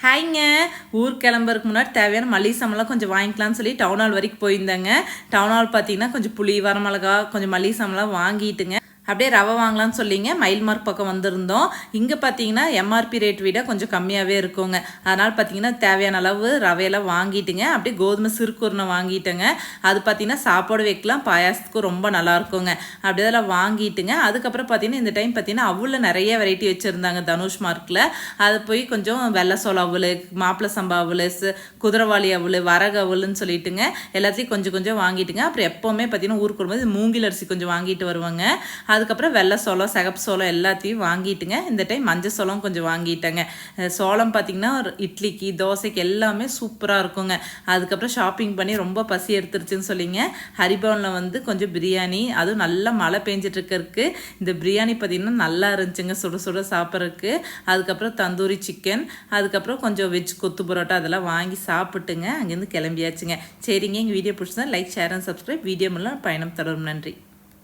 ஹாய்ங்க. ஊர் கிளம்புறதுக்கு முன்னாடி தேவையான மளிகை சாமான்லாம் கொஞ்சம் வாங்கிக்கலாம்னு சொல்லி டவுன் ஹால் வரைக்கும் போயிருந்தேங்க. டவுன் ஹால் பார்த்தீங்கன்னா கொஞ்சம் புளி வரமிளகா கொஞ்சம் மளிகை சாமான்லாம் வாங்கிட்டுங்க அப்படியே ரவை வாங்கலாம்னு சொல்லிங்க மயில் மார்க் பக்கம் வந்திருந்தோம். இங்கே பார்த்தீங்கன்னா எம்ஆர்பி ரேட் விட கொஞ்சம் கம்மியாகவே இருக்குங்க. அதனால் பார்த்தீங்கன்னா தேவையான அளவு ரவையெல்லாம் வாங்கிட்டுங்க. அப்படியே கோதுமை சிறுக்குருணை வாங்கிட்டேங்க. அது பார்த்தீங்கன்னா சாப்பாடு வைக்கலாம், பாயாசத்துக்கும் ரொம்ப நல்லா இருக்குங்க. அப்படியே அதெல்லாம் வாங்கிட்டுங்க. அதுக்கப்புறம் பார்த்தீங்கன்னா இந்த டைம் பார்த்தீங்கன்னா அவ்வளோ நிறைய வெரைட்டி வச்சுருந்தாங்க தனுஷ் மார்க்கில். அது போய் கொஞ்சம் வெள்ளை சோள அவல், மாப்பிள சம்பா அவல், குதிரவாளி அவல், வரகு அவல்னு சொல்லிட்டுங்க எல்லாத்தையும் கொஞ்சம் கொஞ்சம் வாங்கிட்டுங்க. அப்புறம் எப்போவுமே பார்த்தீங்கன்னா ஊருக்கு வரும்போது மூங்கில் அரிசி கொஞ்சம் வாங்கிட்டு வருவாங்க. அதுக்கப்புறம் வெள்ளை சோளம், சிகப்பு சோளம் எல்லாத்தையும் வாங்கிட்டுங்க. இந்த டைம் மஞ்சள் சோளம் கொஞ்சம் வாங்கிட்டேங்க. சோளம் பார்த்திங்கன்னா இட்லிக்கு தோசைக்கு எல்லாமே சூப்பராக இருக்குங்க. அதுக்கப்புறம் ஷாப்பிங் பண்ணி ரொம்ப பசி எடுத்துருச்சுன்னு சொல்லிங்க ஹரிபவனில் வந்து கொஞ்சம் பிரியாணி, அதுவும் நல்லா மழை பெஞ்சிட்ருக்கறதுக்கு இந்த பிரியாணி பார்த்திங்கன்னா நல்லா இருந்துச்சுங்க சுட சுட சாப்பிட்றதுக்கு. அதுக்கப்புறம் தந்தூரி சிக்கன், அதுக்கப்புறம் கொஞ்சம் வெஜ் கொத்து பரோட்டா அதெல்லாம் வாங்கி சாப்பிட்டுங்க அங்கேருந்து கிளம்பியாச்சுங்க. சரிங்க, எங்கள் வீடியோ பிடிச்சா like, share and subscribe. Video மூலம் பயணம் தொடரும். நன்றி.